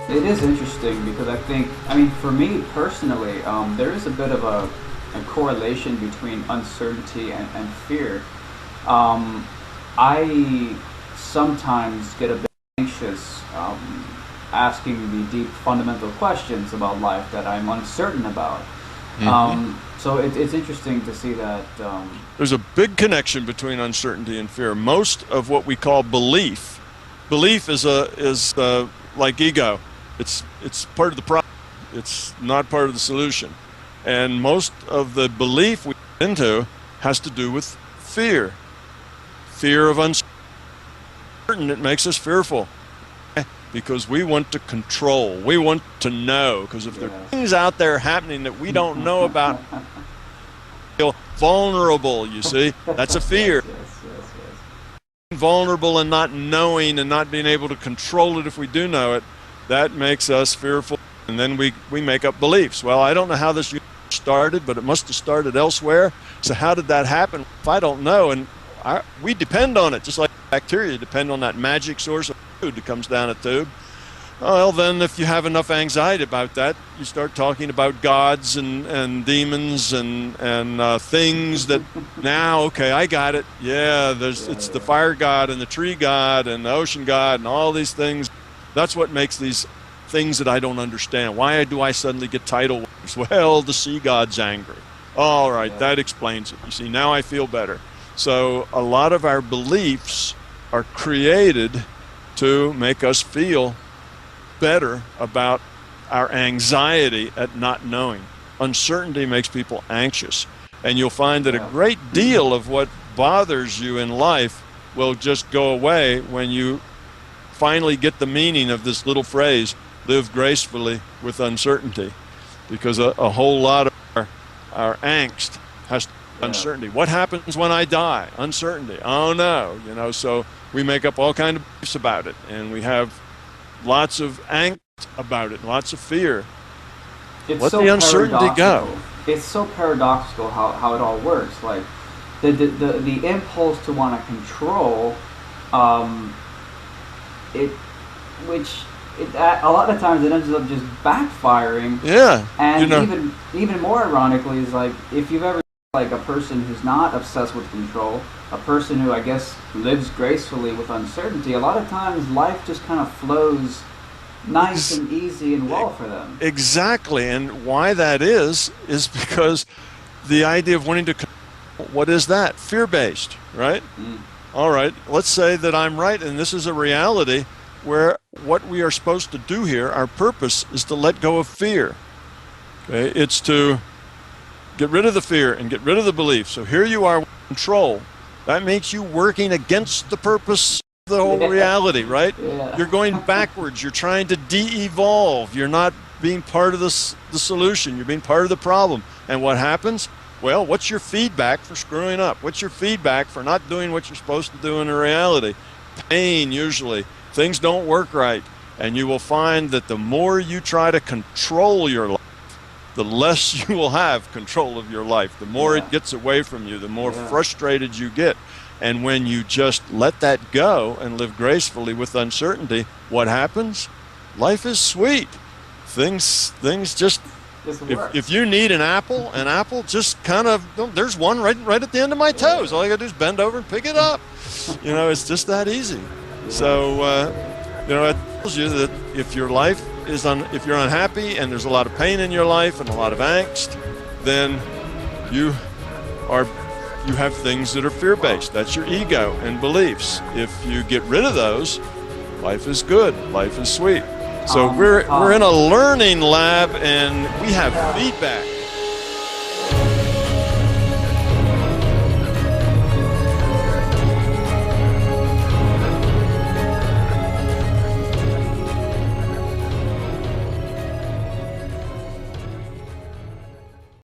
It is interesting because for me personally, there is a bit of a correlation between uncertainty and fear. Um, I sometimes get a bit anxious asking the deep fundamental questions about life that I'm uncertain about. So it's interesting to see that. There's a big connection between uncertainty and fear. Most of what we call belief is like ego. It's part of the problem. It's not part of the solution. And most of the belief we get into has to do with fear. Fear of uncertainty. It makes us fearful because we want to control. We want to know, because if there are things out there happening that we don't know about, feel vulnerable, you see. That's a fear. Vulnerable and not knowing and not being able to control it if we do know it, that makes us fearful. And then we make up beliefs. Well, I don't know how this started, but it must have started elsewhere. So how did that happen? If I don't know, and we depend on it, just like bacteria depend on that magic source of food that comes down a tube. Well, then if you have enough anxiety about that, you start talking about gods and demons and things that now, okay, I got it. Yeah, it's the fire god and the tree god and the ocean god and all these things. That's what makes these things that I don't understand. Why do I suddenly get tidal waves? Well, the sea god's angry. All right, that explains it. You see, now I feel better. So a lot of our beliefs are created to make us feel better about our anxiety at not knowing. Uncertainty makes people anxious. And you'll find that a great deal of what bothers you in life will just go away when you finally get the meaning of this little phrase, live gracefully with uncertainty. Because a whole lot of our angst has to do with uncertainty. What happens when I die? Uncertainty. Oh no, so we make up all kinds of beliefs about it, and we have lots of angst about it, lots of fear. Let the uncertainty go. It's so paradoxical how it all works. Like the impulse to want to control, a lot of times it ends up just backfiring. Yeah. And even more ironically is like if you've ever like a person who's not obsessed with control, a person who I guess lives gracefully with uncertainty, a lot of times life just kind of flows nice and easy and well for them. Exactly. And why that is because the idea of wanting to control, what is that? Fear-based, right? All right, let's say that I'm right and this is a reality where what we are supposed to do here, our purpose, is to let go of fear. Okay? It's to get rid of the fear and get rid of the belief. So here you are with control. That makes you working against the purpose of the whole reality, right? You're going backwards. You're trying to de-evolve. You're not being part of the solution. You're being part of the problem. And what happens? Well, what's your feedback for screwing up? What's your feedback for not doing what you're supposed to do in a reality? Pain, usually. Things don't work right. And you will find that the more you try to control your life, the less you will have control of your life. The more it gets away from you, the more frustrated you get. And when you just let that go and live gracefully with uncertainty, what happens? Life is sweet. Things just if you need an apple just kind of, there's one right at the end of my toes. All I gotta do is bend over and pick it up. It's just that easy. So it tells you that if your life is if you're unhappy and there's a lot of pain in your life and a lot of angst, then you have things that are fear-based. That's your ego and beliefs. If you get rid of those, life is good. Life is sweet. So we're in a learning lab and we have feedback.